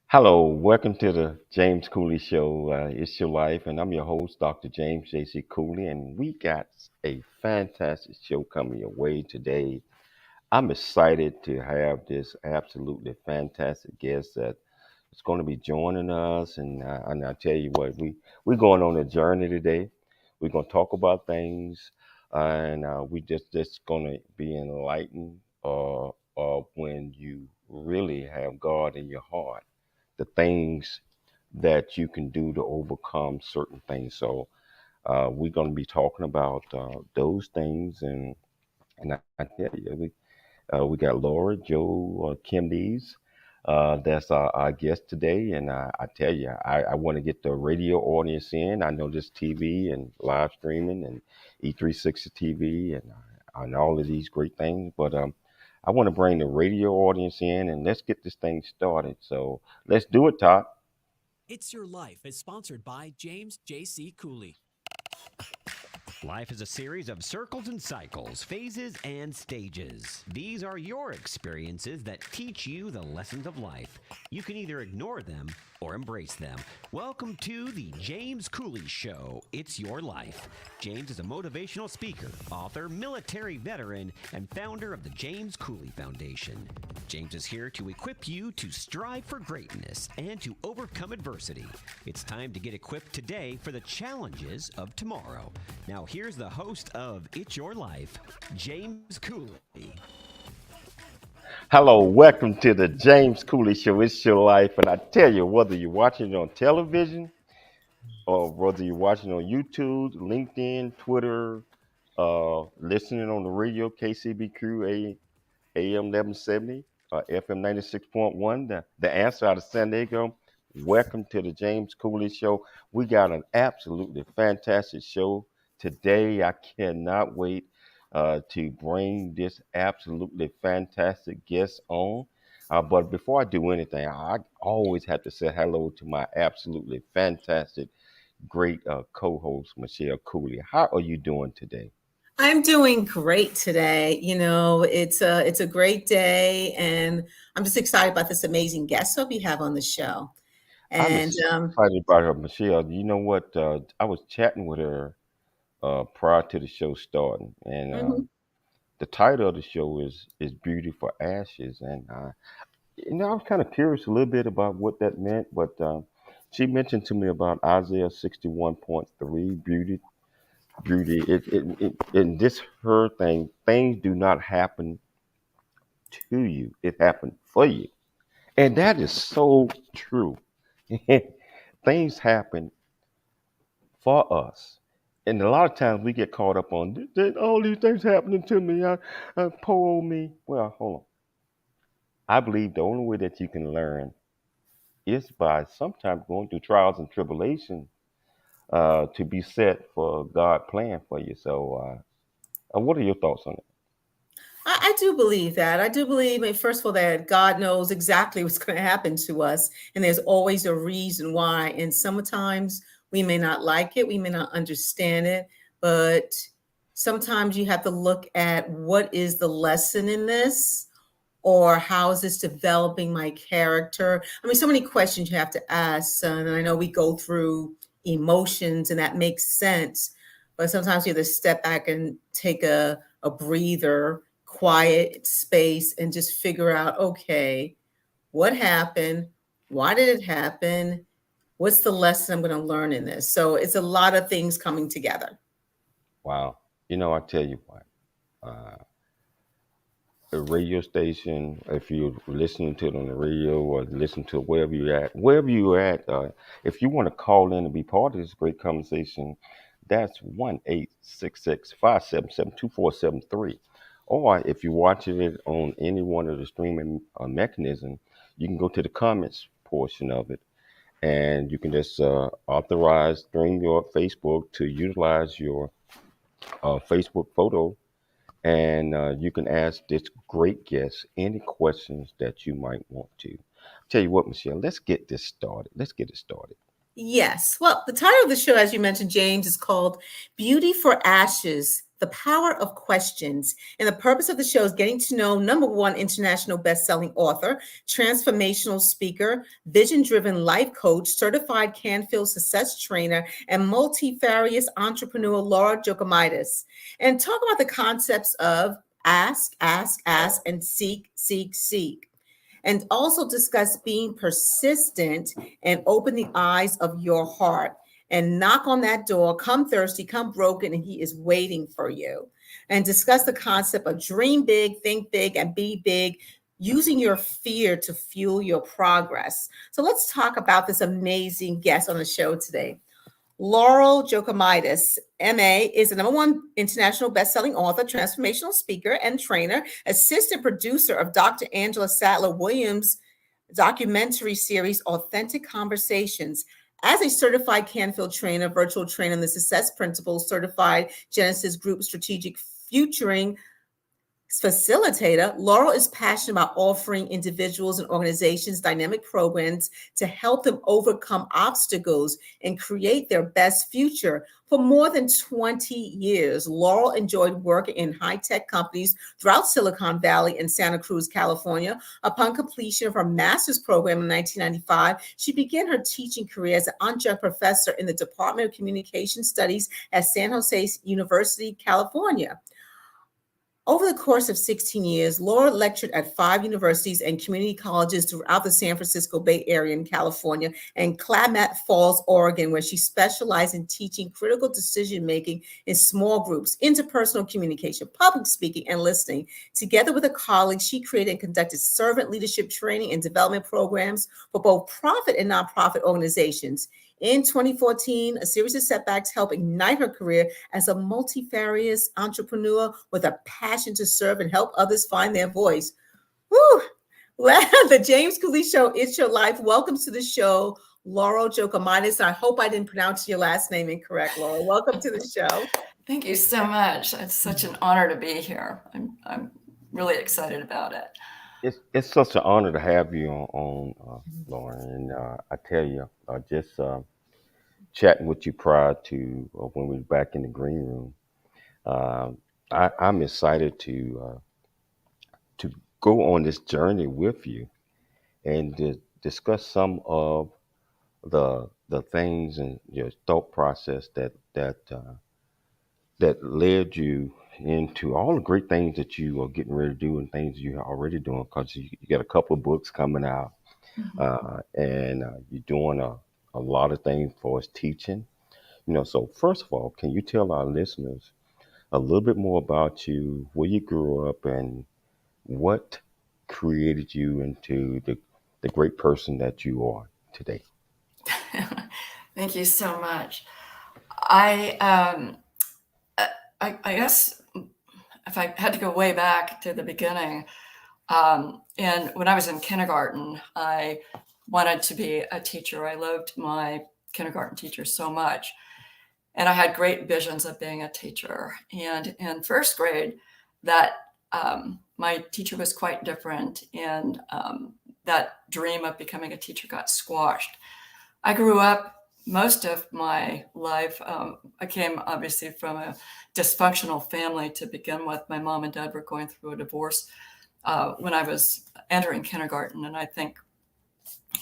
Hello, welcome to the James Cooley Show. It's your life, and I'm your host, Dr. James J.C. Cooley, and we got a fantastic show coming your way today. I'm excited to have this absolutely fantastic guest that is going to be joining us, and I tell you what, we're going on a journey today. We're going to talk about things, and we just going to be enlightened of when you really have God in your heart, the things that you can do to overcome certain things. So we're going to be talking about those things, and I tell you, we got Laura Joakimides. That's our guest today, and I tell you, I want to get the radio audience in. I know this TV and live streaming and E360 TV and all of these great things, but I want to bring the radio audience in, and let's get this thing started. So let's do it, Todd. It's Your Life is sponsored by James J.C. Cooley. Life is a series of circles and cycles, phases and stages. These are your experiences that teach you the lessons of life. You can either ignore them or embrace them. Welcome to the James Cooley Show. It's Your Life. James is a motivational speaker, author, military veteran, and founder of the James Cooley Foundation. James is here to equip you to strive for greatness and to overcome adversity. It's time to get equipped today for the challenges of tomorrow. Now, here's the host of It's Your Life, James Cooley. Hello, welcome to the James Cooley Show. It's your life, and I tell you, whether you're watching it on television or whether you're watching on YouTube, LinkedIn, Twitter, listening on the radio, KCBQ AM 1170, FM 96.1, the answer out of San Diego. Welcome to the James Cooley Show. We got an absolutely fantastic show today. I cannot wait to bring this absolutely fantastic guest on. But before I do anything, I always have to say hello to my absolutely fantastic, great co-host, Michelle Cooley. How are you doing today? I'm doing great today. It's a great day, and I'm just excited about this amazing guest that we have on the show. I'm And excited about her, Michelle. You know what? I was chatting with her prior to the show starting, and mhm. the title of the show is "Beauty for Ashes," and I was kind of curious a little bit about what that meant, but she mentioned to me about Isaiah 61.3, beauty. In this her thing, things do not happen to you; it happened for you, and that is so true. Things happen for us. And a lot of times we get caught up on all these things happening to me. Poor old me. Well, hold on. I believe the only way that you can learn is by sometimes going through trials and tribulations to be set for God plan for you. So, what are your thoughts on it? I do believe that. I do believe, first of all, that God knows exactly what's going to happen to us, and there's always a reason why. And sometimes we may not like it, we may not understand it, but sometimes you have to look at what is the lesson in this, or how is this developing my character? I mean, so many questions you have to ask. And I know we go through emotions, and that makes sense. But sometimes you have to step back and take a breather, quiet space, and just figure out, okay, what happened? Why did it happen? What's the lesson I'm going to learn in this? So it's a lot of things coming together. Wow. I tell you what. Uh, a radio station, if you're listening to it on the radio or listen to it wherever you're at, if you want to call in and be part of this great conversation, that's 1-866-577-2473. Or if you're watching it on any one of the streaming mechanism, you can go to the comments portion of it, and you can just authorize during your Facebook to utilize your Facebook photo, and you can ask this great guest any questions that you might want to. Tell you what, Michelle, let's get this started. Let's get it started. Yes. Well, the title of the show, as you mentioned, James, is called Beauty for Ashes, The Power of Questions. And the purpose of the show is getting to know #1 international best-selling author, transformational speaker, vision-driven life coach, certified Canfield success trainer, and multifarious entrepreneur Laurel Joakimides, and talk about the concepts of ask, and seek, seek. And also discuss being persistent and open the eyes of your heart and knock on that door. Come thirsty, come broken, and he is waiting for you. And discuss the concept of dream big, think big, and be big, using your fear to fuel your progress. So let's talk about this amazing guest on the show today. Laurel Joakimides, MA, is the #1 international best-selling author, transformational speaker, and trainer, assistant producer of Dr. Angela Sadler-Williams' documentary series, Authentic Conversations. As a certified Canfield trainer, virtual trainer in the Success Principles, certified Genysys Group Strategic Futuring Facilitator, Laurel is passionate about offering individuals and organizations dynamic programs to help them overcome obstacles and create their best future. For more than 20 years, Laurel enjoyed working in high-tech companies throughout Silicon Valley and Santa Cruz, California. Upon completion of her master's program in 1995, she began her teaching career as an adjunct professor in the Department of Communication Studies at San Jose University, California. Over the course of 16 years, Laura lectured at 5 universities and community colleges throughout the San Francisco Bay Area in California and Klamath Falls, Oregon, where she specialized in teaching critical decision-making in small groups, interpersonal communication, public speaking, and listening. Together with her colleagues, she created and conducted servant leadership training and development programs for both profit and nonprofit organizations. In 2014, a series of setbacks helped ignite her career as a multifarious entrepreneur with a passion to serve and help others find their voice. Woo! Well, the James Cooley Show, It's Your Life. Welcome to the show, Laurel Joakimides. I hope I didn't pronounce your last name incorrect, Laurel. Welcome to the show. Thank you so much. It's such an honor to be here. I'm really excited about it. It's such an honor to have you on Lauren. And I tell you, just chatting with you prior to when we were back in the green room, I'm excited to go on this journey with you and to discuss some of the things and your thought process that led you into all the great things that you are getting ready to do and things you're already doing, because you got a couple of books coming out, and you're doing a lot of things for us teaching. So first of all, can you tell our listeners a little bit more about you, where you grew up, and what created you into the great person that you are today? Thank you so much. I guess if I had to go way back to the beginning, and when I was in kindergarten, I wanted to be a teacher. I loved my kindergarten teacher so much, and I had great visions of being a teacher. And in first grade, that my teacher was quite different, and that dream of becoming a teacher got squashed. I grew up most of my life. I came obviously from a dysfunctional family to begin with. My mom and dad were going through a divorce when I was entering kindergarten, and I think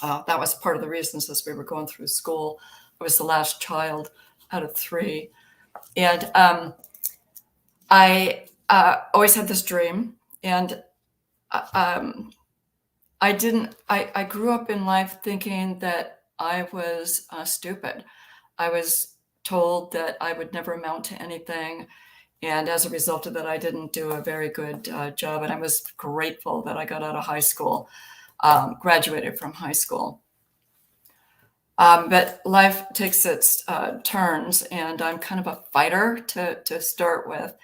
that was part of the reasons as we were going through school. I was the last child out of 3, and I always had this dream, and I grew up in life thinking that I was stupid. I was told that I would never amount to anything. And as a result of that, I didn't do a very good job. And I was grateful that I got out of high school, graduated from high school. But life takes its turns, and I'm kind of a fighter to start with.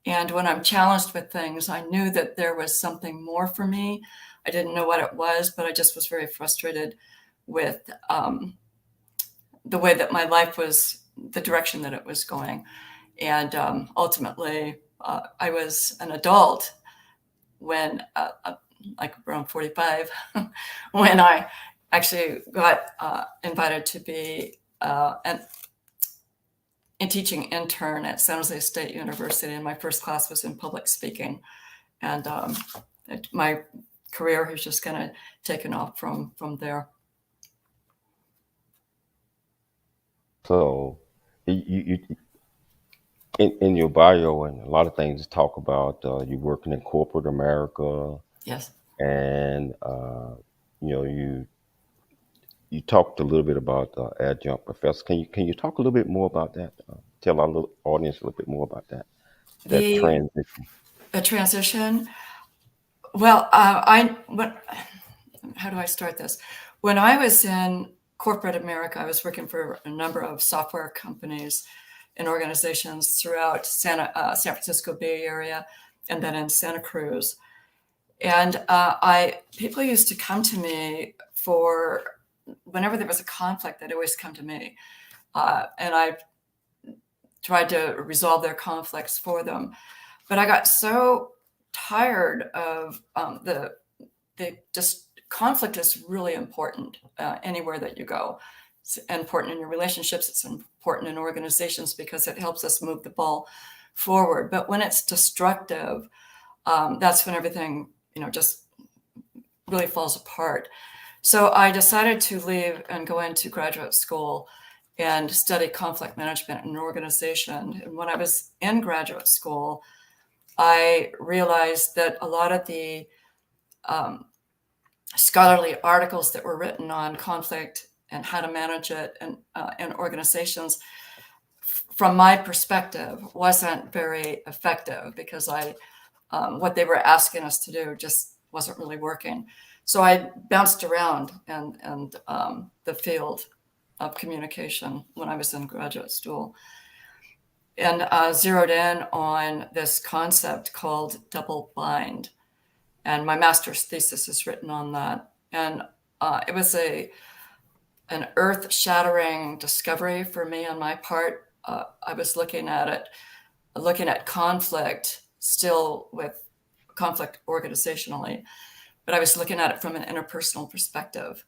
And when I'm challenged with things, I knew that there was something more for me. I didn't know what it was, but I just was very frustrated with the way that my life was, the direction that it was going. And ultimately, I was an adult when, like around 45, when I actually got invited to be teaching intern at San Jose State University, and my first class was in public speaking. And my career has just kind of taken off from there. So you in your bio and a lot of things talk about you working in corporate America. Yes. And you talked a little bit about adjunct professor. Can you talk a little bit more about that? Tell our little audience a little bit more about that transition. The transition. Well, how do I start this? When I was in corporate America, I was working for a number of software companies and organizations throughout San Francisco Bay Area, and then in Santa Cruz. And people used to come to me for whenever there was a conflict. They'd always come to me, and I tried to resolve their conflicts for them. But I got so tired of just conflict is really important anywhere that you go. It's important in your relationships. It's important in organizations because it helps us move the ball forward. But when it's destructive, that's when everything, just really falls apart. So I decided to leave and go into graduate school and study conflict management in an organization. And when I was in graduate school, I realized that a lot of the scholarly articles that were written on conflict and how to manage it in organizations, from my perspective, wasn't very effective because what they were asking us to do just wasn't really working. So I bounced around and the field of communication when I was in graduate school, and zeroed in on this concept called double bind. And my master's thesis is written on that. And it was an earth-shattering discovery for me on my part. I was looking at conflict, still with conflict organizationally, but I was looking at it from an interpersonal perspective,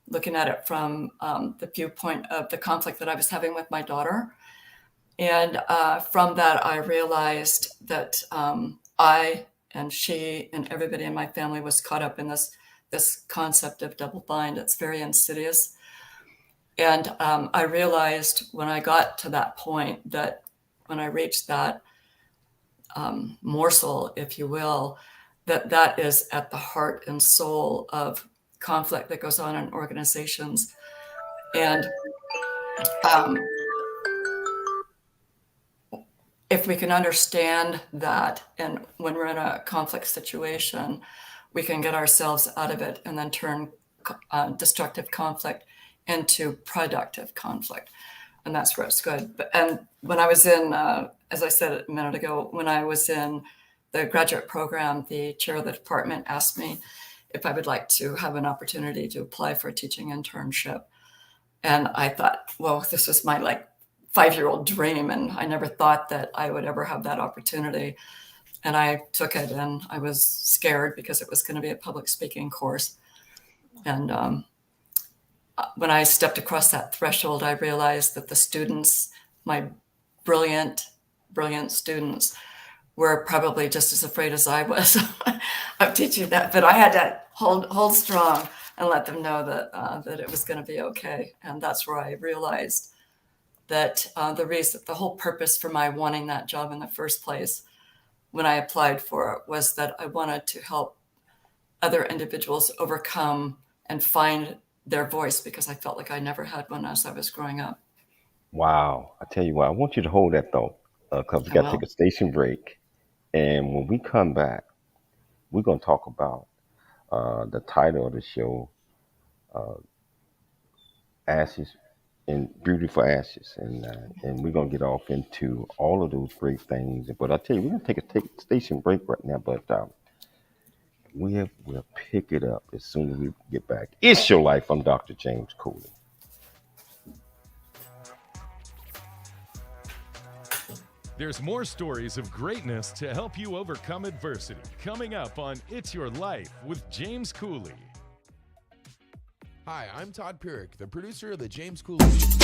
looking at it from the viewpoint of the conflict that I was having with my daughter. And from that, I realized that I and she and everybody in my family was caught up in this concept of double bind. It's very insidious. And I realized when I got to that point, that when I reached that morsel, if you will, that is at the heart and soul of conflict that goes on in organizations. And if we can understand that, and when we're in a conflict situation, we can get ourselves out of it and then turn destructive conflict into productive conflict. And that's where it's good. And when I was in, as I said a minute ago, when I was in the graduate program, the chair of the department asked me if I would like to have an opportunity to apply for a teaching internship. And I thought, well, this was my 5-year-old dream, and I never thought that I would ever have that opportunity. And I took it, and I was scared because it was going to be a public speaking course. And when I stepped across that threshold, I realized that the students, my brilliant students, were probably just as afraid as I was of teaching that. But I had to hold strong and let them know that it was going to be okay. And that's where I realized that the whole purpose for my wanting that job in the first place when I applied for it was that I wanted to help other individuals overcome and find their voice, because I felt like I never had one as I was growing up. Wow. I tell you what, I want you to hold that thought because we got to take a station break. And when we come back, we're going to talk about the title of the show, Ashes and Beautiful Ashes. And we're going to get off into all of those great things. But I tell you, we're going to take a station break right now. But we'll pick it up as soon as we get back. It's Your Life. I'm Dr. James Cooley. There's more stories of greatness to help you overcome adversity. Coming up on It's Your Life with James Cooley. Hi, I'm Todd Pierick, the producer of The James Cooley Show.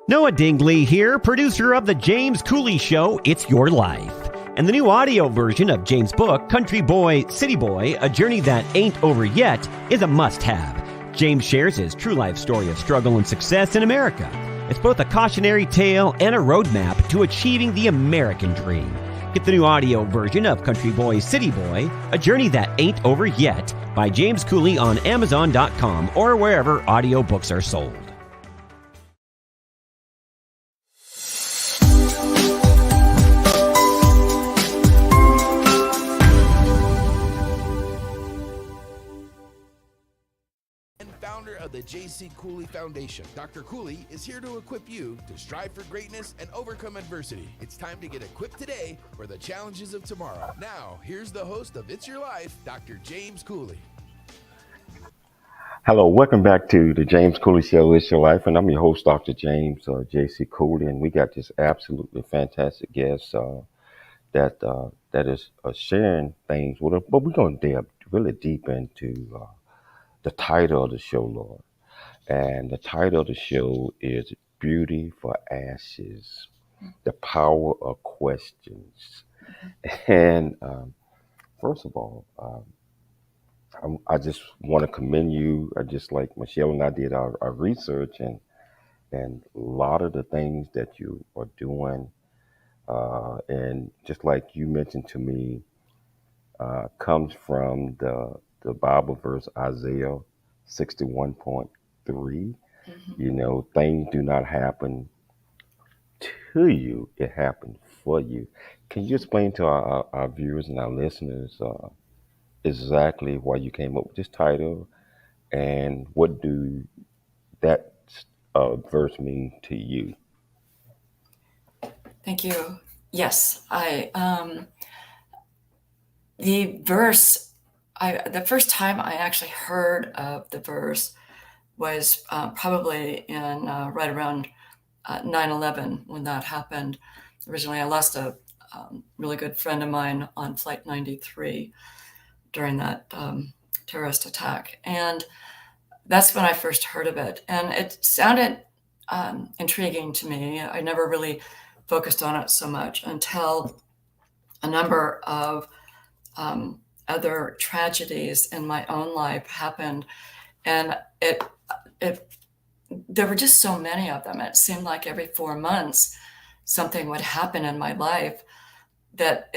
Noah Dingley here, producer of The James Cooley Show, It's Your Life. And the new audio version of James' book, Country Boy, City Boy, A Journey That Ain't Over Yet, is a must-have. James shares his true life story of struggle and success in America. It's both a cautionary tale and a roadmap to achieving the American dream. Get the new audio version of Country Boy, City Boy, A Journey That Ain't Over Yet by James Cooley on Amazon.com or wherever audiobooks are sold. Founder of the J.C. Cooley Foundation, Dr. Cooley is here to equip you to strive for greatness and overcome adversity. It's time to get equipped today for the challenges of tomorrow. Now, here's the host of It's Your Life, Dr. James Cooley. Hello, welcome back to the James Cooley Show, It's Your Life, and I'm your host, Dr. James J.C. Cooley, and we got this absolutely fantastic guest that is sharing things with us, but we're going to delve really deep into the title of the show, Lord. And the title of the show is Beauty for Ashes, the Power of Questions. And first of all, I just want to commend you, just like Michelle and I did our research, and a lot of the things that you are doing, and just like you mentioned to me, comes from the Bible verse Isaiah 61.3. You know, things do not happen to you, it happens for you. Can you explain to our viewers and our listeners exactly why you came up with this title and what do that verse mean to you? Thank you. Yes, the verse, the first time I actually heard of the verse was probably in right around 9/11 when that happened. Originally, I lost a really good friend of mine on Flight 93 during that terrorist attack. And that's when I first heard of it. And it sounded intriguing to me. I never really focused on it so much until a number of other tragedies in my own life happened. And there were just so many of them. It seemed like every 4 months, something would happen in my life that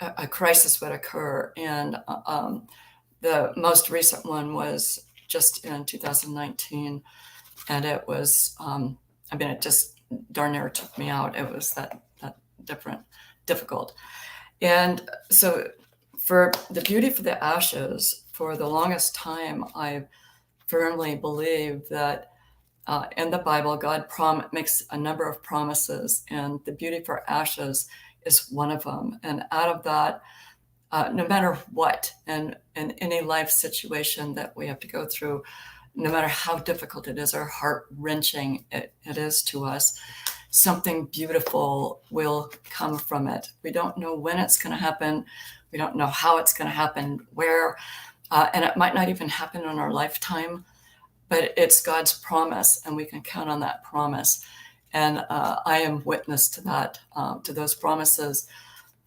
a crisis would occur. And the most recent one was just in 2019. And it was, it just darn near took me out. It was that difficult. And so for the beauty for the ashes, for the longest time, I firmly believe that in the Bible, God makes a number of promises, and the beauty for ashes is one of them. And out of that, no matter what, and in any life situation that we have to go through, no matter how difficult it is or heart-wrenching it is to us, something beautiful will come from it. We don't know when it's going to happen. We don't know how it's going to happen, where, and it might not even happen in our lifetime, but it's God's promise, and we can count on that promise. And I am witness to that, to those promises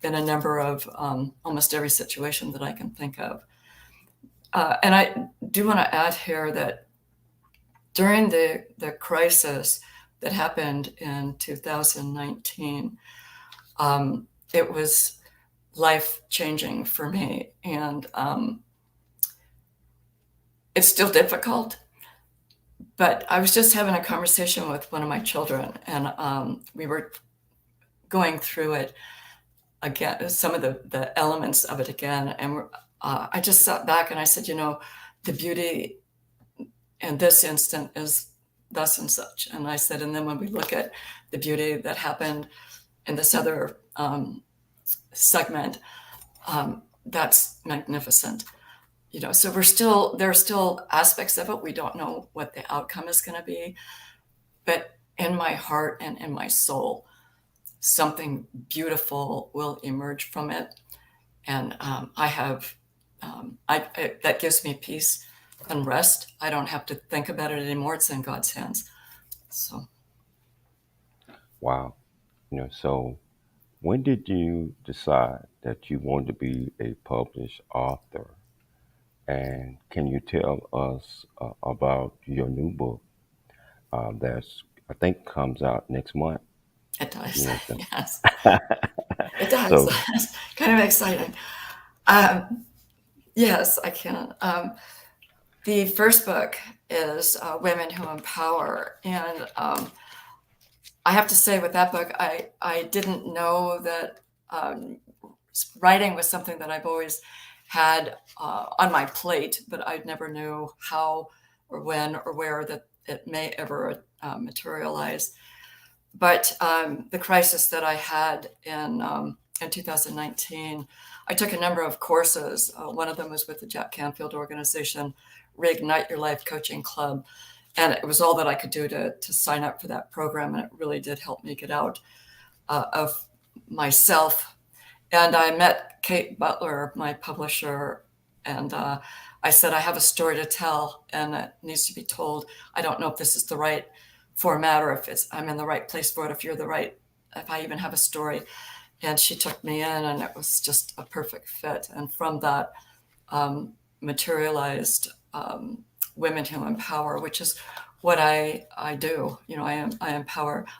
in a number of almost every situation that I can think of. And I do want to add here that during the crisis that happened in 2019, it was life-changing for me. And it's still difficult, but I was just having a conversation with one of my children, and we were going through it again, some of the elements of it again. And I just sat back and I said, the beauty in this instant is thus and such. And I said, and then when we look at the beauty that happened in this other segment, that's magnificent. So there are still aspects of it. We don't know what the outcome is going to be, but in my heart and in my soul, something beautiful will emerge from it. And that gives me peace and rest. I don't have to think about it anymore. It's in God's hands. So. Wow. So when did you decide that you wanted to be a published author? And can you tell us about your new book that's, I think, comes out next month? It does. Yes. So, It does. It's kind of exciting. Yes, I can. The first book is Women Who Empower. And I have to say, with that book, I didn't know that writing was something that I've always had on my plate, but I never knew how or when or where that it may ever materialize. But the crisis that I had in 2019, I took a number of courses. One of them was with the Canfield organization, Reignite Your Life Coaching Club. And it was all that I could do to sign up for that program. And it really did help me get out of myself. And I met Kate Butler, my publisher, and I said, I have a story to tell and it needs to be told. I don't know if this is the right format or if I'm in the right place for it, if I even have a story. And she took me in, and it was just a perfect fit. And from that materialized Women Who Empower, which is what I do. I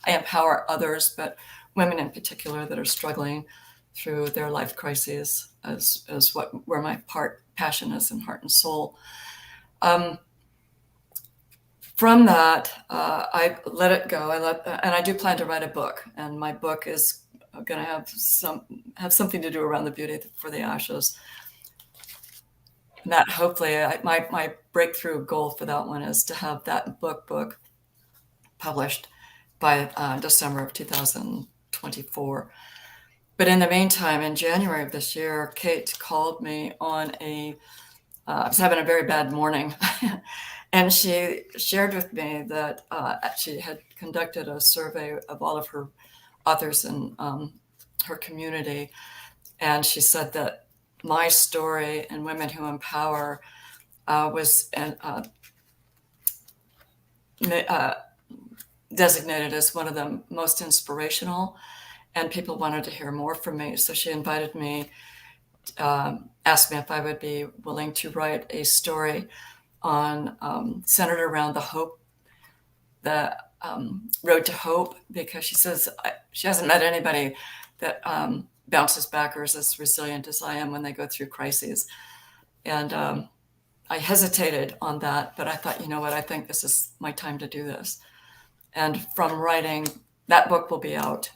empower others, but women in particular that are struggling through their life crises is where my passion is in heart and soul. From that, I let it go. And I do plan to write a book, and my book is going to have something to do around the beauty for the ashes. And that hopefully, my breakthrough goal for that one is to have that book published by December of 2024. But in the meantime, in January of this year, Kate called me on I was having a very bad morning. And she shared with me that she had conducted a survey of all of her authors in her community. And she said that my story in Women Who Empower was designated as one of the most inspirational, and people wanted to hear more from me. So she invited me, asked me if I would be willing to write a story on centered around the road to hope, because she says she hasn't met anybody that bounces back or is as resilient as I am when they go through crises. And I hesitated on that, but I thought, you know what, I think this is my time to do this. And from writing, that book will be out.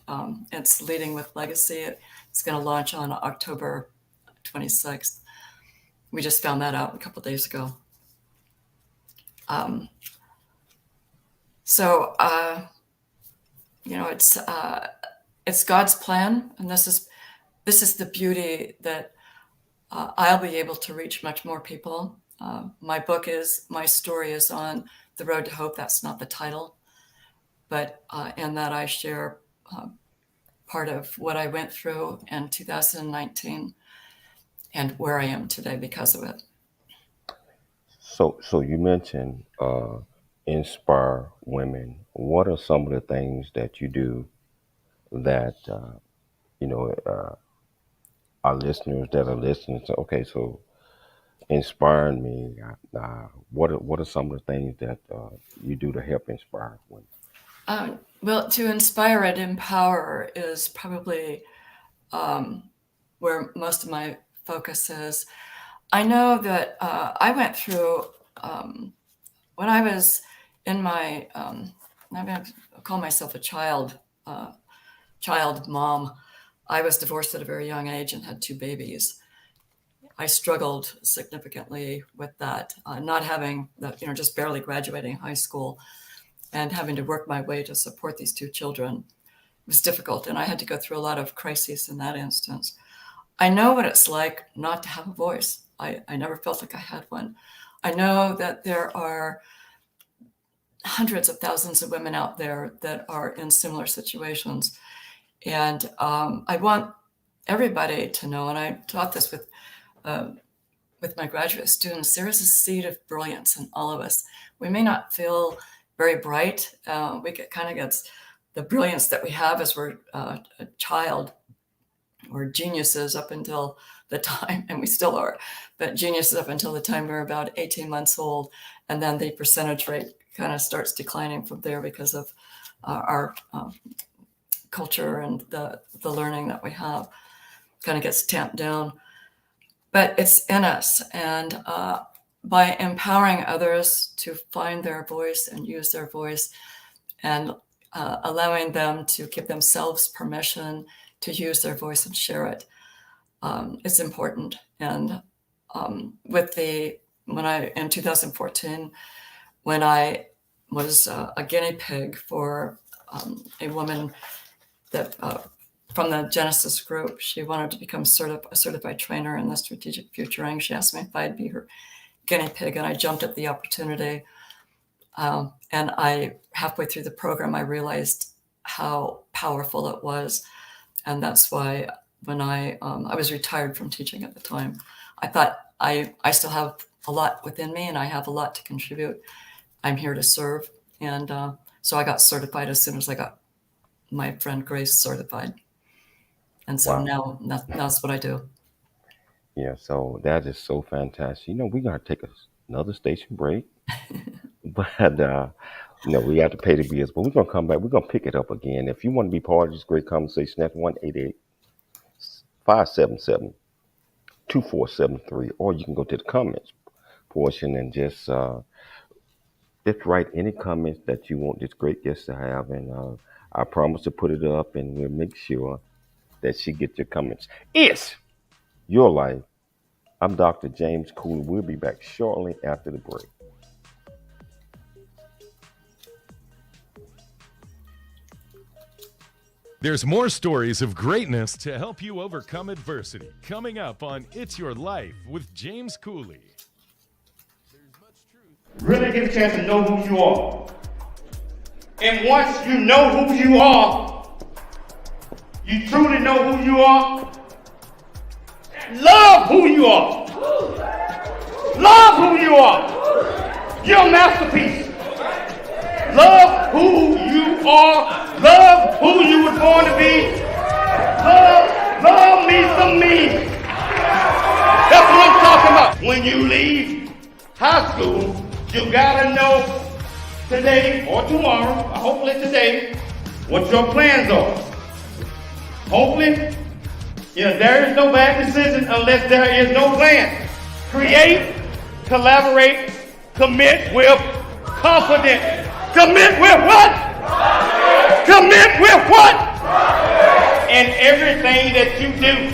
It's Leading with Legacy. It's going to launch on October 26th. We just found that out a couple of days ago. It's it's God's plan, and this is the beauty that I'll be able to reach much more people. My story is on the road to hope. That's not the title, but in that I share part of what I went through in 2019 and where I am today because of it. So you mentioned inspire women. What are some of the things that you do that our listeners that are listening say, okay, so inspiring me. What are some of the things that you do to help inspire women? Well, to inspire and empower is probably where most of my focus is. I know that I went through, when I was in my, I'm going to call myself a child mom. I was divorced at a very young age and had 2 babies. I struggled significantly with that, not having just barely graduating high school and having to work my way to support these 2 children. It was difficult, and I had to go through a lot of crises in that instance. I know what it's like not to have a voice. I never felt like I had one. I know that there are hundreds of thousands of women out there that are in similar situations. And I want everybody to know, and I taught this with my graduate students, there is a seed of brilliance in all of us. We may not feel very bright. We get the brilliance that we have as we're a child. We're geniuses up until the time, and we still are, but geniuses up until the time we're about 18 months old. And then the percentage rate kind of starts declining from there because of our culture and the learning that we have kind of gets tamped down. But it's in us. And by empowering others to find their voice and use their voice and allowing them to give themselves permission to use their voice and share it, it's important. And in 2014, when I was a guinea pig for a woman that from the Genysys group, she wanted to become a certified trainer in the strategic futuring. She asked me if I'd be her guinea pig, and I jumped at the opportunity. And halfway through the program, I realized how powerful it was. And that's why when I was retired from teaching at the time, I thought I still have a lot within me and I have a lot to contribute. I'm here to serve. And so I got certified as soon as I got my friend Grace certified. And so now that's what I do. Yeah, so that is so fantastic. We're going to take another station break, but we have to pay the bills, but we're going to come back. We're going to pick it up again. If you want to be part of this great conversation, that's 1-888-577-2473, or you can go to the comments portion and just write any comments that you want this great guest to have, and I promise to put it up, and we'll make sure that she gets your comments. It's your life. I'm Dr. James Cooley. We'll be back shortly after the break. There's more stories of greatness to help you overcome adversity. Coming up on It's Your Life with James Cooley. Really get a chance to know who you are. And once you know who you are, you truly know who you are, love who you are. Love who you are. You're a masterpiece. Love who you are. Love who you were born to be. Love me some me. That's what I'm talking about. When you leave high school, you gotta know today or tomorrow, or hopefully today, what your plans are. Hopefully, there is no bad decision unless there is no plan. Create, collaborate, commit with confidence. Commit with what? Commit with what? And everything that you do.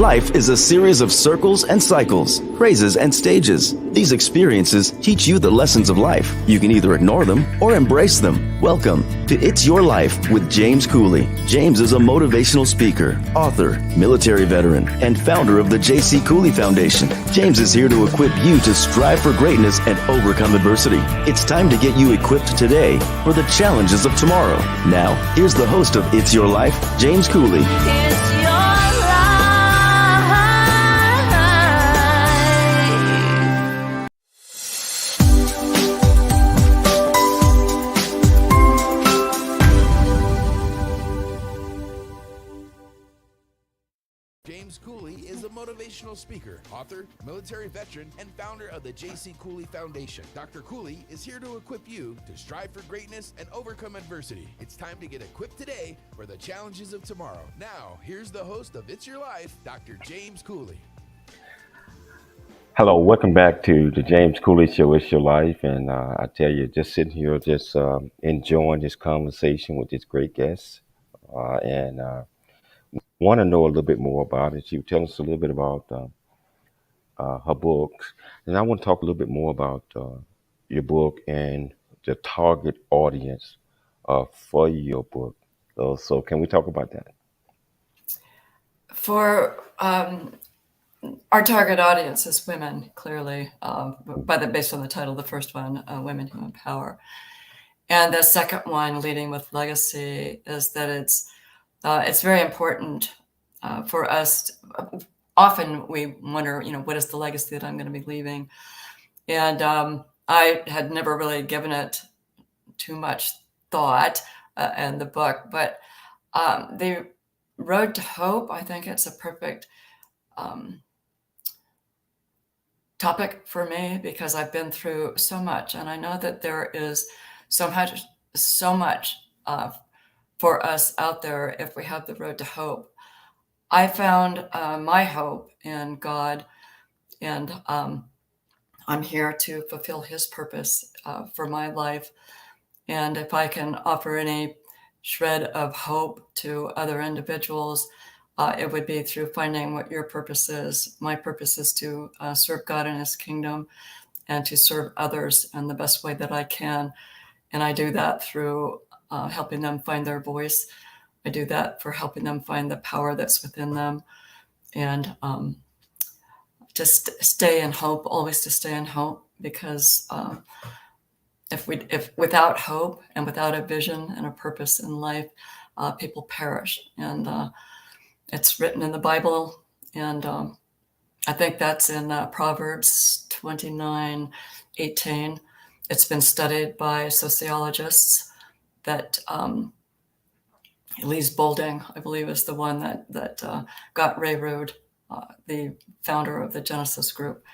Life is a series of circles and cycles, phrases and stages. These experiences teach you the lessons of life. You can either ignore them or embrace them. Welcome to It's Your Life with James Cooley. James is a motivational speaker, author, military veteran, and founder of the J.C. Cooley Foundation. James is here to equip you to strive for greatness and overcome adversity. It's time to get you equipped today for the challenges of tomorrow. Now, here's the host of It's Your Life, James Cooley. It's your life. James Cooley is a motivational speaker, author, military veteran, and founder of the J.C. Cooley Foundation. Dr. Cooley is here to equip you to strive for greatness and overcome adversity. It's time to get equipped today for the challenges of tomorrow. Now, here's the host of It's Your Life, Dr. James Cooley. Hello, welcome back to the James Cooley Show. It's Your Life, and I tell you, just sitting here, just enjoying this conversation with this great guest, and want to know a little bit more about it. She was telling us a little bit about her books, and I want to talk a little bit more about your book and the target audience for your book. So can we talk about that? For our target audience is women, clearly, based on the title, the first one, Women Who Empower. And the second one, Leading with Legacy, is that it's very important for us. Often we wonder, what is the legacy that I'm going to be leaving? And I had never really given it too much thought in the book, but the Road to Hope, I think it's a perfect topic for me, because I've been through so much, and I know that there is so much for us out there if we have the road to hope. I found my hope in God, and I'm here to fulfill His purpose for my life. And if I can offer any shred of hope to other individuals, it would be through finding what your purpose is. My purpose is to serve God in His kingdom and to serve others in the best way that I can. And I do that through helping them find their voice. I do that for helping them find the power that's within them, and just stay in hope, always to stay in hope, because if without hope and without a vision and a purpose in life, people perish. And it's written in the Bible, and I think that's in Proverbs 29:18. It's been studied by sociologists that Elise Boulding, I believe, is the one that got Ray Rood, the founder of the Genysys group,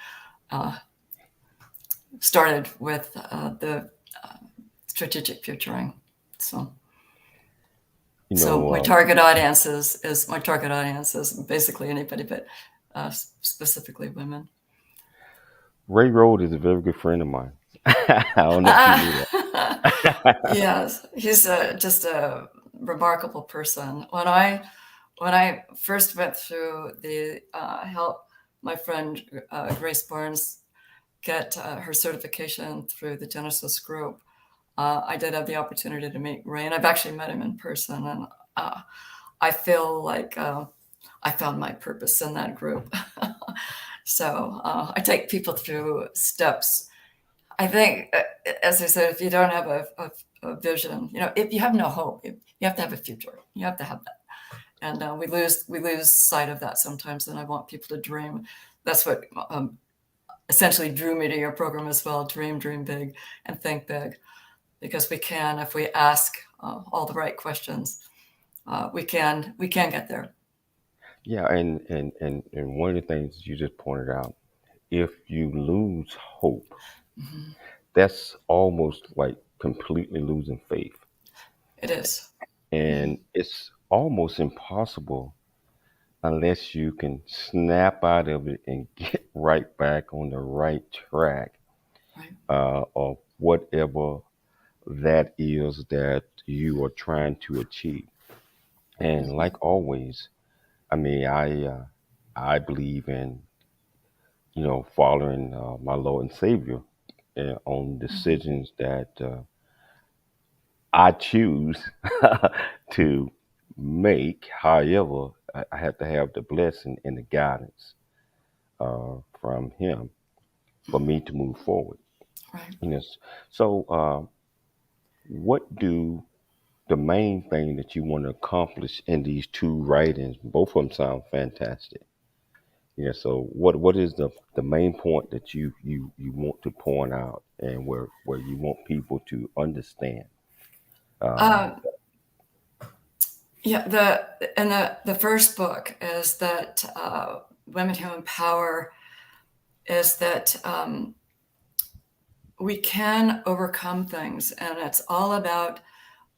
started with the strategic futuring. So my target audience is basically anybody, but specifically women. Ray Road is a very good friend of mine. I don't know if you knew that. Yes, he's just a remarkable person. When I first went through the help my friend Grace Barnes get her certification through the Genysys group, I did have the opportunity to meet Ray, and I've actually met him in person, and I feel like I found my purpose in that group. So I take people through steps. I think, as I said, if you don't have a vision, if you have no hope, you have to have a future. You have to have that, and we lose sight of that sometimes. And I want people to dream. That's what essentially drew me to your program as well. Dream big, and think big, because we can, if we ask all the right questions, we can get there. Yeah, and one of the things you just pointed out, if you lose hope, Mm-hmm. that's almost like completely losing faith. It is. And it's almost impossible unless you can snap out of it and get right back on the right track, Right. of whatever that is that you are trying to achieve. And like always, I mean, I I believe in, following my Lord and Savior on decisions that I choose to make. However, I have to have the blessing and the guidance from Him for me to move forward. Right. So, what do the main thing that you want to accomplish in these two writings? Both of them sound fantastic. So what is the main point that you want to point out, and where you want people to understand? Yeah, the first book is that Women Who Empower is that we can overcome things, and it's all about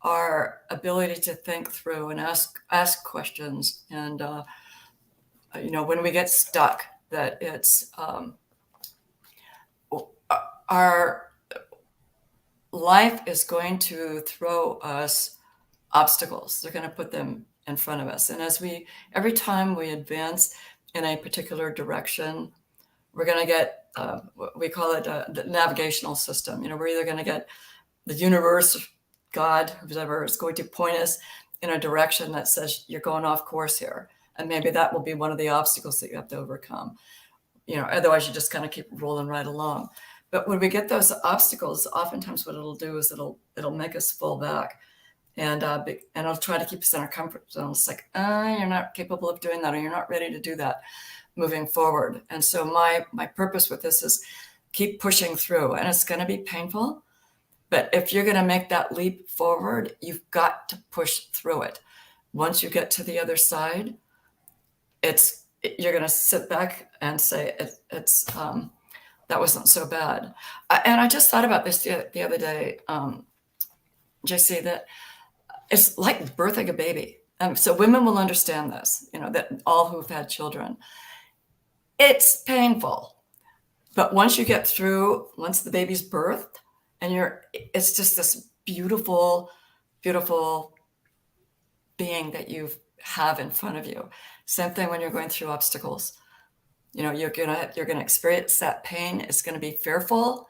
our ability to think through and ask questions. And when we get stuck, that it's our life is going to throw us obstacles. They're going to put them in front of us. And every time we advance in a particular direction, we're going to get, we call it the navigational system. We're either going to get the universe, God, whoever is going to point us in a direction that says you're going off course here. And maybe that will be one of the obstacles that you have to overcome. Otherwise you just kind of keep rolling right along. But when we get those obstacles, oftentimes what it'll do is it'll make us fall back. And it'll try to keep us in our comfort zone. It's like, you're not capable of doing that, or you're not ready to do that moving forward. And so my purpose with this is keep pushing through. And it's going to be painful. But if you're going to make that leap forward, you've got to push through it. Once you get to the other side, you're going to sit back and say, it's that wasn't so bad. And I just thought about this the other day, JC, that it's like birthing a baby. So women will understand this, that all who've had children, it's painful. But once you get through, once the baby's birthed, and it's just this beautiful, beautiful being that you have in front of you. Same thing when you're going through obstacles. You're gonna experience that pain. It's gonna be fearful.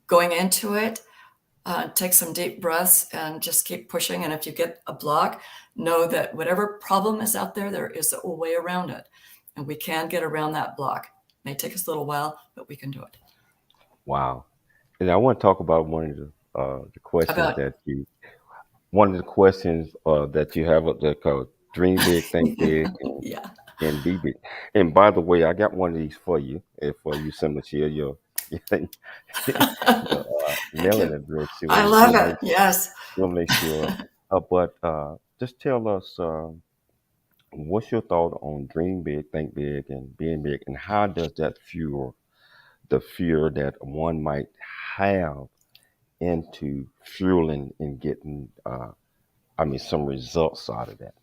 Going into it, take some deep breaths and just keep pushing. And if you get a block, know that whatever problem is out there, there is a way around it, and we can get around that block. It may take us a little while, but we can do it. Wow. And I want to talk about one of the questions one of the questions that you have up there called Dream Big, Think Big, and Be Big. And by the way, I got one of these for you, for you, Simba, share your mailing address. I love it. Yes. We'll make sure. But just tell us, what's your thought on Dream Big, Think Big, and Being Big, and how does that fuel the fear that one might have into fueling and getting, some results out of that?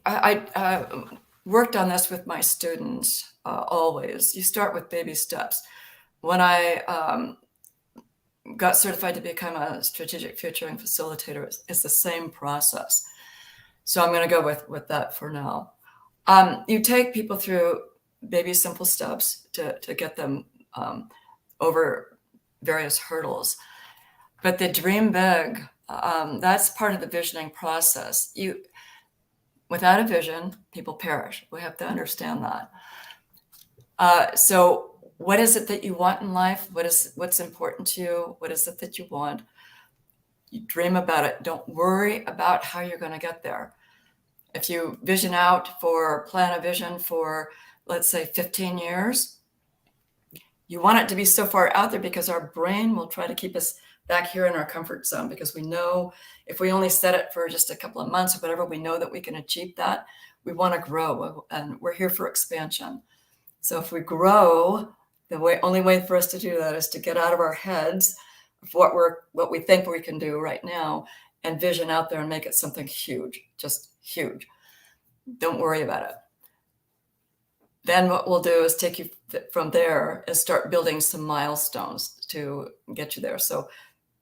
I worked on this with my students always. You start with baby steps. When I got certified to become a strategic futuring facilitator, it's the same process. So I'm going to go with that for now. You take people through baby simple steps to get them over various hurdles. But the dream big, that's part of the visioning process. Without a vision, people perish. We have to understand that. So what is it that you want in life? What's important to you? What is it that you want? You dream about it. Don't worry about how you're going to get there. If you plan a vision for, let's say, 15 years, you want it to be so far out there because our brain will try to keep us back here in our comfort zone, because we know if we only set it for just a couple of months or whatever, we know that we can achieve that. We want to grow, and we're here for expansion. So if we grow, the only way for us to do that is to get out of our heads of what we think we can do right now and vision out there and make it something huge, just huge. Don't worry about it. Then what we'll do is take you from there and start building some milestones to get you there. So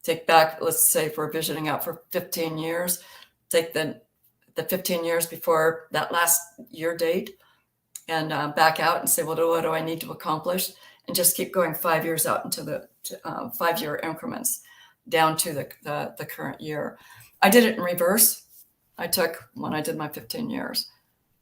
take back, let's say, for visioning out for 15 years, take the the 15 years before that last year date and back out and say, well, what do I need to accomplish? And just keep going 5 years out into the 5-year increments down to the current year. I did it in reverse. I took, when I did my 15 years,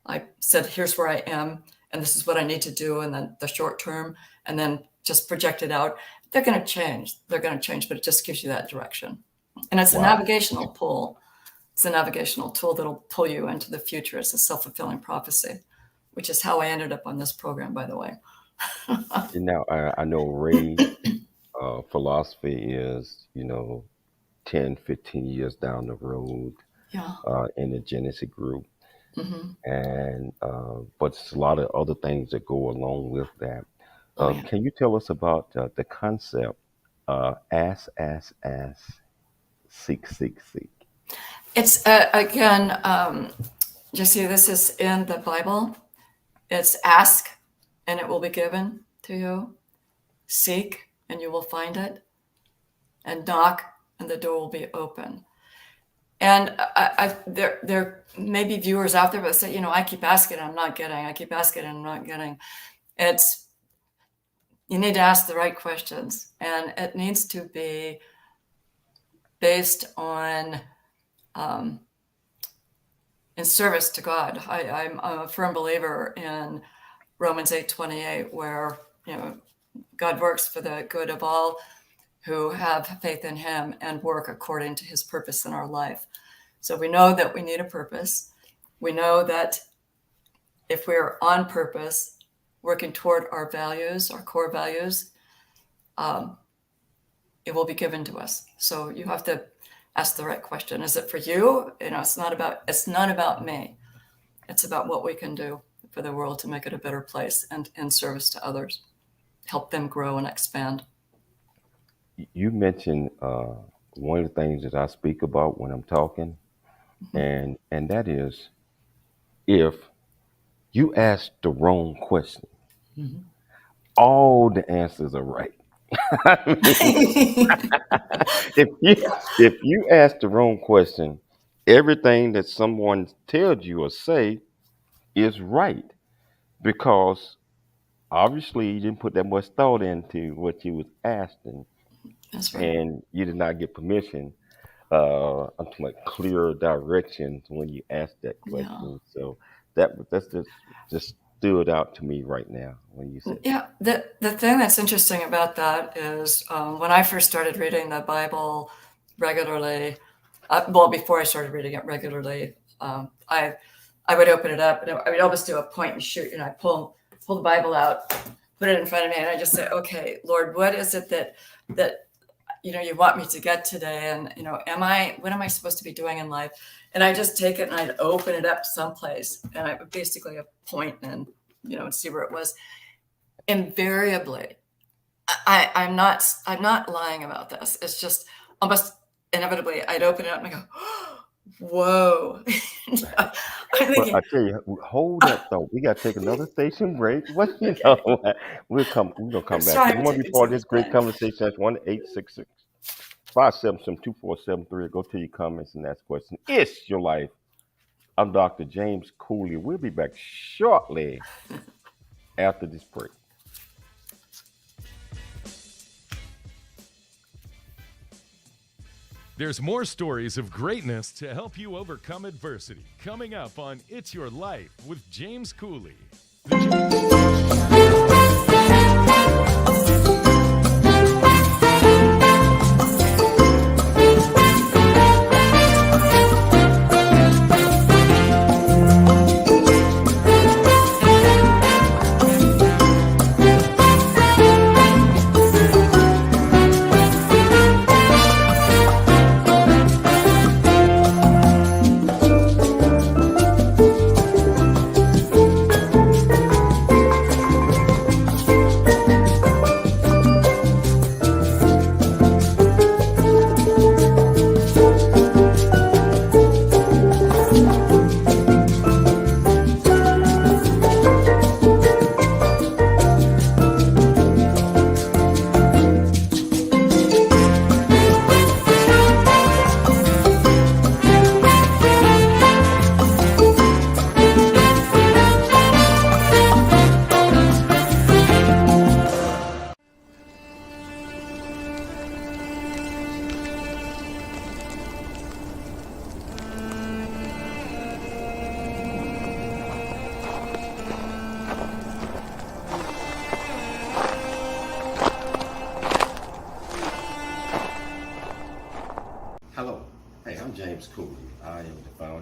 I said, here's where I am, and this is what I need to do in the short term, and then just project it out. They're going to change. They're going to change, but it just gives you that direction. And it's a navigational pull. It's a navigational tool that'll pull you into the future. It's a self-fulfilling prophecy, which is how I ended up on this program, by the way. Now, I know Ray philosophy is, 10, 15 years down the road in the Genysys group. Mm-hmm. And but there's a lot of other things that go along with that. Can you tell us about the concept ask, seek, seek, seek? It's again, Jesse, this is in the Bible. It's ask and it will be given to you. Seek and you will find it. And knock and the door will be open. And there may be viewers out there that say, I keep asking and I'm not getting. I keep asking and I'm not getting. You need to ask the right questions. And it needs to be based on in service to God. I'm a firm believer in Romans 8:28, where God works for the good of all who have faith in him and work according to his purpose in our life. So we know that we need a purpose. We know that if we're on purpose, working toward our values, our core values, it will be given to us. So you have to ask the right question. Is it for you? It's not about me. It's about what we can do for the world to make it a better place and in service to others, help them grow and expand. You mentioned one of the things that I speak about when I'm talking, and that is, if you ask the wrong question, all the answers are right. if you ask the wrong question, everything that someone tells you or say is right, because obviously you didn't put that much thought into what you was asking. That's right. And you did not get permission to clear directions when you asked that question. Yeah. So that's just stood out to me right now when you said that. The thing that's interesting about that is when I first started reading the Bible regularly, before I started reading it regularly, I would open it up and I would always do a point and shoot, and I pull the Bible out, put it in front of me, and I just say, okay, Lord, what is it that you want me to get today? And, what am I supposed to be doing in life? And I just take it and I'd open it up someplace and I would basically point and, and see where it was. Invariably, I'm not lying about this. It's just almost inevitably I'd open it up and I go, whoa. I'm thinking, I tell you, hold that thought. We got to take another station break. We're gonna come back. We want to be part of this great conversation. That's 1-866-577-2473. Go to your comments and ask questions. It's your life. I'm Dr. James Cooley. We'll be back shortly after this break. There's more stories of greatness to help you overcome adversity. Coming up on It's Your Life with James Cooley.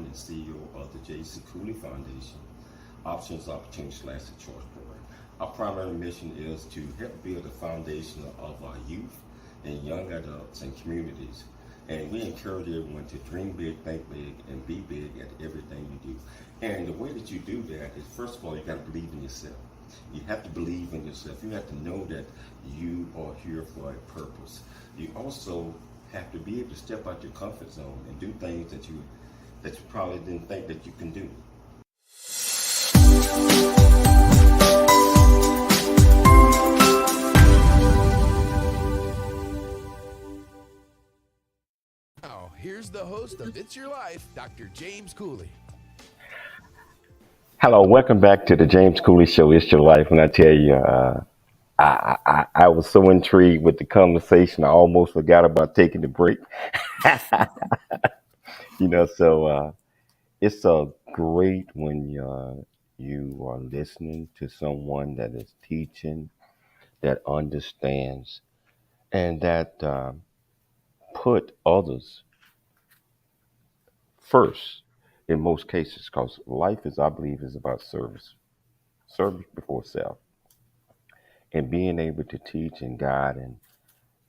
and CEO of the J.C. Cooley Foundation, Options, Opportunities, / Choice Program. Our primary mission is to help build a foundation of our youth and young adults and communities. And we encourage everyone to dream big, think big, and be big at everything you do. And the way that you do that is, first of all, you got to believe in yourself. You have to believe in yourself. You have to know that you are here for a purpose. You also have to be able to step out your comfort zone and do things that you probably didn't think that you can do. Now, here's the host of It's Your Life, Dr. James Cooley. Hello, welcome back to the James Cooley Show. It's Your Life, and I tell you, I was so intrigued with the conversation, I almost forgot about taking the break. So it's great when you are listening to someone that is teaching, that understands, and that put others first in most cases, because life is, I believe, is about service before self, and being able to teach and guide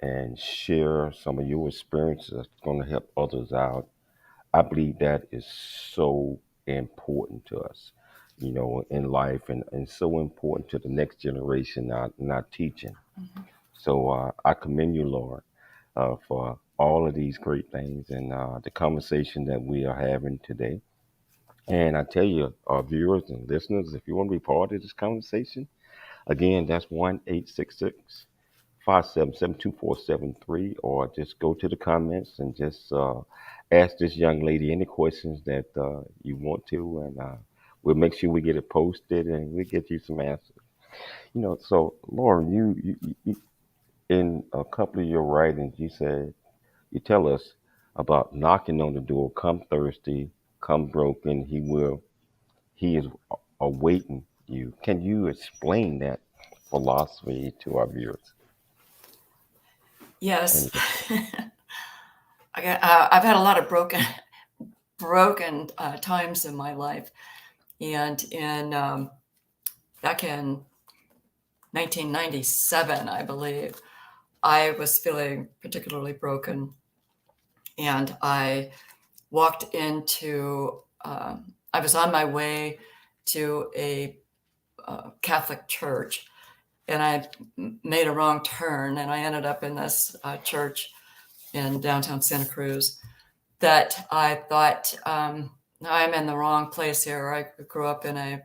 and share some of your experiences that's going to help others out. I believe that is so important to us, in life, and so important to the next generation, not teaching. Mhm. So I commend you, Lord, for all of these great things and the conversation that we are having today. And I tell you, our viewers and listeners, if you want to be part of this conversation, again, that's 1-866-577-2473, or just go to the comments and just ask this young lady any questions that you want to, and we'll make sure we get it posted and we'll get you some answers. So Lauren, you in a couple of your writings, you tell us about knocking on the door. Come thirsty, come broken. He is awaiting you. Can you explain that philosophy to our viewers? Yes. I've had a lot of broken times in my life, and back in 1997, I believe, I was feeling particularly broken, and I walked into. I was on my way to a Catholic church, and I made a wrong turn, and I ended up in this church in downtown Santa Cruz that I thought, I'm in the wrong place here. I grew up in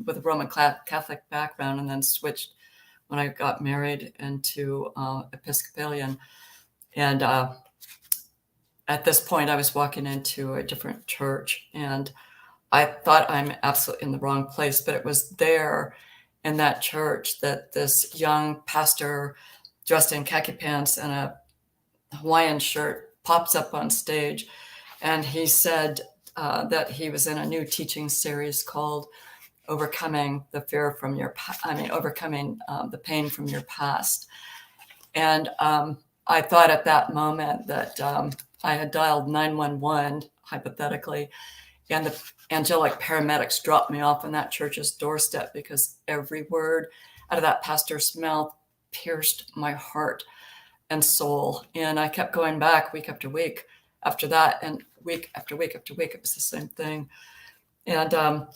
with a Roman Catholic background, and then switched when I got married into Episcopalian. And at this point, I was walking into a different church, and I thought I'm absolutely in the wrong place. But it was there in that church that this young pastor dressed in khaki pants and a Hawaiian shirt pops up on stage, and he said that he was in a new teaching series called "Overcoming the Fear from Your," overcoming the pain from your past. And I thought at that moment that I had dialed 911 hypothetically, and the angelic paramedics dropped me off on that church's doorstep, because every word out of that pastor's mouth pierced my heart and soul. And I kept going back week after week after that, and week after week after week, it was the same thing. And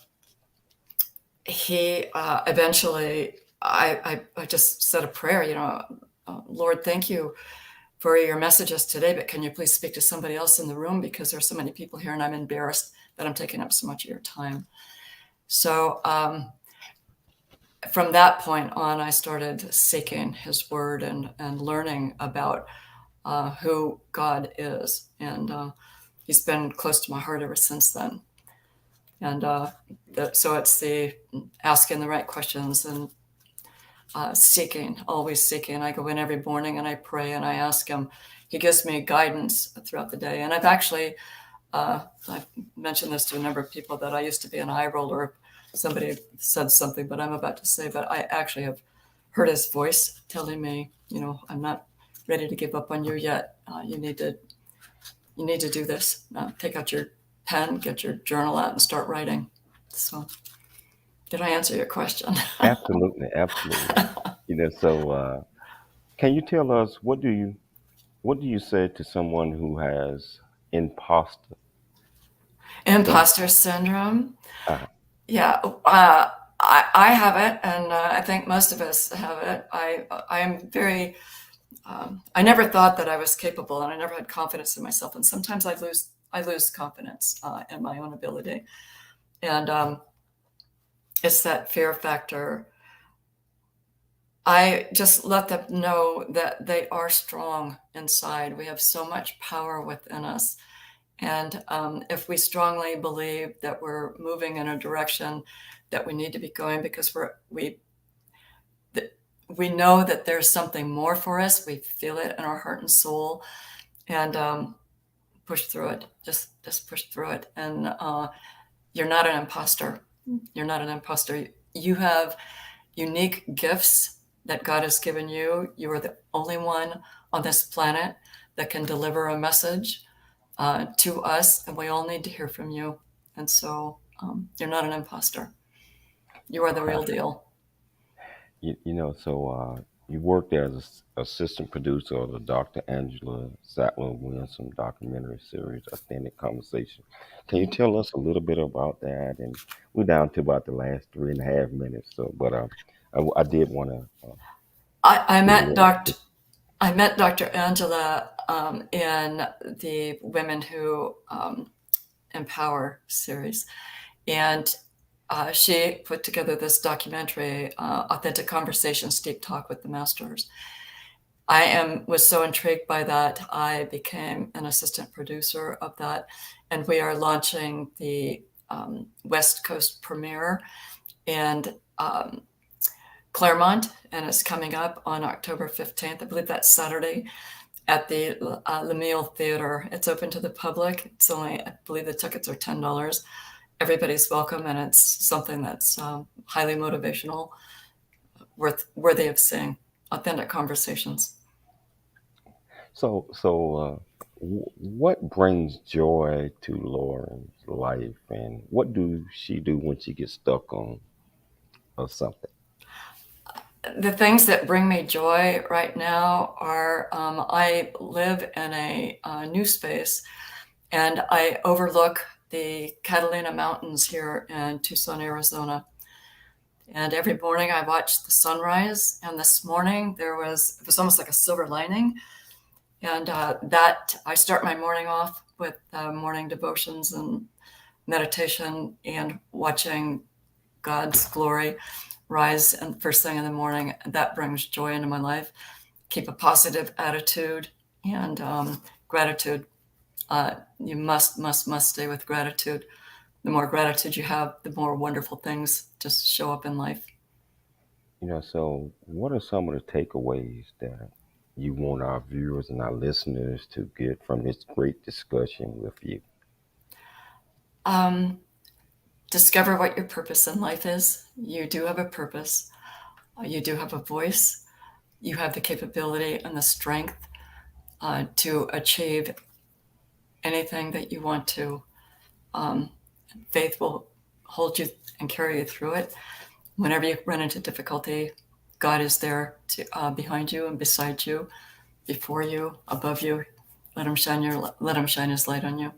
he eventually, I just said a prayer, Lord, thank you for your messages today, but can you please speak to somebody else in the room, because there's so many people here and I'm embarrassed that I'm taking up so much of your time. So from that point on, I started seeking his word and learning about who God is. And he's been close to my heart ever since then. And so it's the asking the right questions and always seeking. I go in every morning and I pray and I ask him. He gives me guidance throughout the day. And I've actually, I've mentioned this to a number of people, that I used to be an eye roller. Somebody said something, but I'm about to say, but I actually have heard his voice telling me, I'm not ready to give up on you yet. You need to do this. Take out your pen, get your journal out, and start writing. So, did I answer your question? Absolutely, absolutely. So can you tell us what do you say to someone who has imposter syndrome? Imposter syndrome. Uh, Yeah, I have it, and I think most of us have it. I am very. I never thought that I was capable, and I never had confidence in myself. And sometimes I lose confidence in my own ability, and it's that fear factor. I just let them know that they are strong inside. We have so much power within us. And if we strongly believe that we're moving in a direction that we need to be going, because we know that there's something more for us, we feel it in our heart and soul, and push through it. Just push through it. And you're not an imposter. You're not an imposter. You have unique gifts that God has given you. You are the only one on this planet that can deliver a message to us, and we all need to hear from you. And so you're not an imposter. You are the real deal. so you worked as assistant producer of the Dr. Angela Sadler-Williamson documentary series, Authentic Conversation. Can you tell us a little bit about that? And we're down to about the last 3.5 minutes. But I did want to I get a met little. Dr. Angela in the Women Who Empower series, and she put together this documentary, Authentic Conversations, Deep Talk with the Masters. Was so intrigued by that, I became an assistant producer of that, and we are launching the West Coast premiere in Claremont, and it's coming up on October 15th. I believe that's Saturday at the Lemuel Theater. It's open to the public. It's only, I believe the tickets are $10. Everybody's welcome, and it's something that's highly motivational, worthy of seeing. Authentic Conversations. What brings joy to Lauren's life, and what do she do when she gets stuck on or something? The things that bring me joy right now are I live in a new space, and I overlook the Catalina Mountains here in Tucson, Arizona. And every morning I watch the sunrise. And this morning it was almost like a silver lining. And that I start my morning off with morning devotions and meditation and watching God's glory rise and first thing in the morning. That brings joy into my life. Keep a positive attitude and gratitude. You must stay with gratitude. The more gratitude you have, the more wonderful things just show up in life. So what are some of the takeaways that you want our viewers and our listeners to get from this great discussion with you? Discover what your purpose in life is. You do have a purpose. You do have a voice. You have the capability and the strength to achieve anything that you want to. Faith will hold you and carry you through it. Whenever you run into difficulty, God is there behind you and beside you, before you, above you. Let him shine his light on you.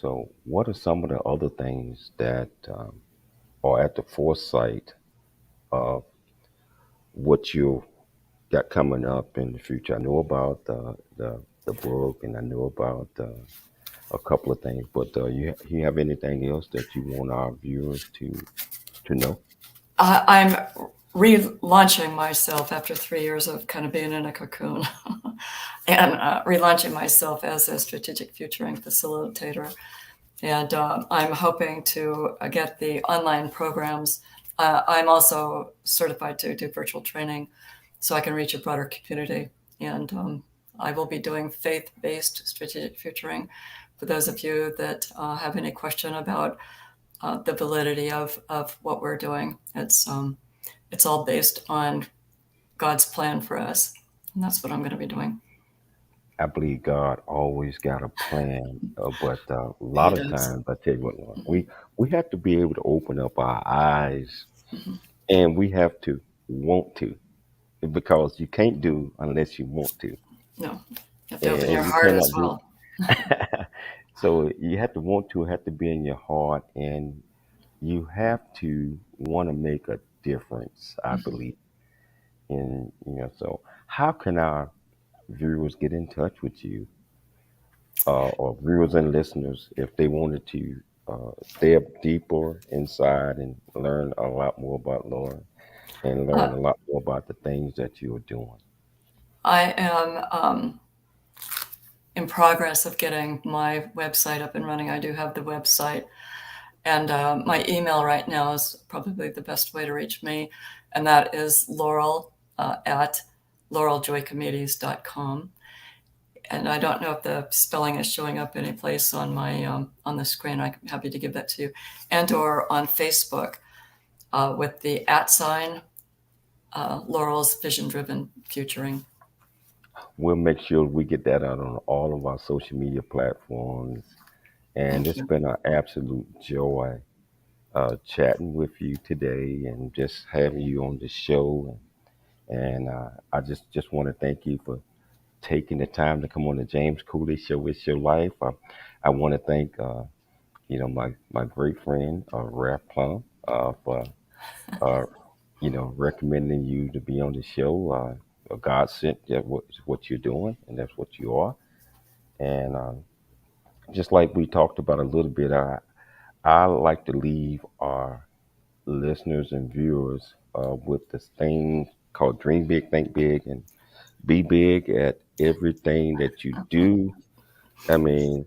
So what are some of the other things that are at the foresight of what you got coming up in the future? I know about the book, and I know about a couple of things, but you have anything else that you want our viewers to know? I'm relaunching myself after 3 years of kind of being in a cocoon and relaunching myself as a strategic futuring facilitator. And I'm hoping to get the online programs. I'm also certified to do virtual training so I can reach a broader community. And I will be doing faith-based strategic futuring for those of you that have any question about the validity of what we're doing. It's all based on God's plan for us, and that's what I'm going to be doing. I believe God always got a plan, but a He lot of does. times, I tell you what, Lord, we have to be able to open up our eyes, Hmm. and we have to want to, because you can't do unless you want to, No, you have to open your and you heart as cannot do. well. So you have to want to, have to be in your heart, and you have to want to make a difference, I Mhm. believe. And so how can our viewers get in touch with you, or viewers and listeners, if they wanted to step deeper inside and learn a lot more about Lauren and Uh, learn a lot more about the things that you are doing? I am in progress of getting my website up and running. I do have the website, and my email right now is probably the best way to reach me, and that is Laurel at laureljoakimides.com. And I don't know if the spelling is showing up any place on my on the screen. I'm happy to give that to you, and or on Facebook with the @ Laurel's Vision Driven Futuring. We'll make sure we get that out on all of our social media platforms. And Thank it's you. been an absolute joy chatting with you today and just having you on the show. And I just want to thank you for taking the time to come on the James Cooley Show. It's your life. I want to thank my great friend Rap Plum for uh, recommending you to be on the show. God sent that what you're doing, and that's what you are. And just like we talked about a little bit, I like to leave our listeners and viewers with this thing called Dream Big, Think Big, and be big at everything that you do. I mean,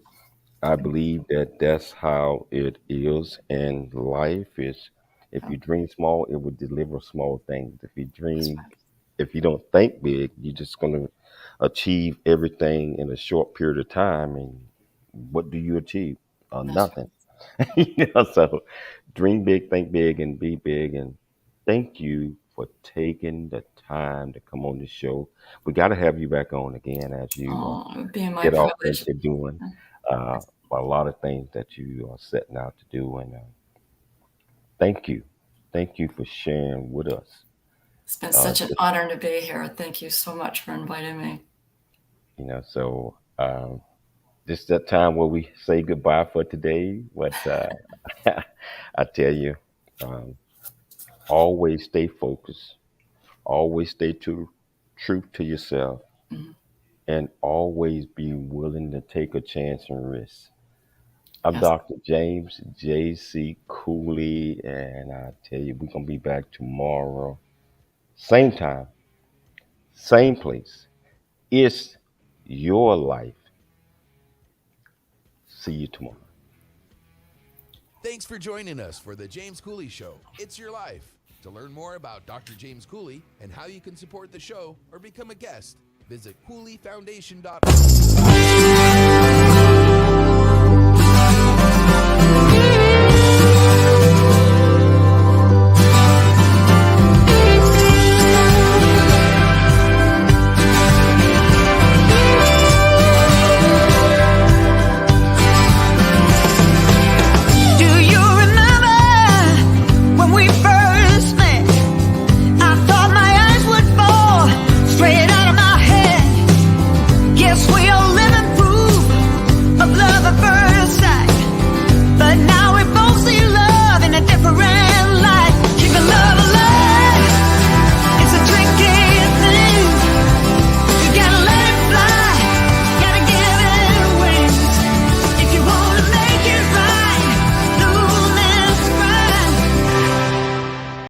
I believe that that's how it is, and life is. If Oh, you dream small, it will deliver small things. that's right. If you don't think big, you're just going to achieve everything in a short period of time. And what do you achieve? That's right. Nothing. So dream big, think big, and be big. And thank you for taking the time to come on the show. We got to have you back on again as you Oh, it would be my get off privilege. into doing uh, a lot of things that you are setting out to do. And thank you. Thank you for sharing with us. It's been Uh, such an honor to be here. Thank you so much for inviting me. so this is that time where we say goodbye for today. But I tell you, um, always stay focused, always stay true to yourself, Mhm. and always be willing to take a chance and risk. I'm Yes. Dr. James J.C. Cooley, and I tell you, we're going to be back tomorrow. Same time, same place. It's your life. See you tomorrow. Thanks for joining us for the James Cooley Show. It's your life. To learn more about Dr. James Cooley and how you can support the show or become a guest, visit CooleyFoundation.org.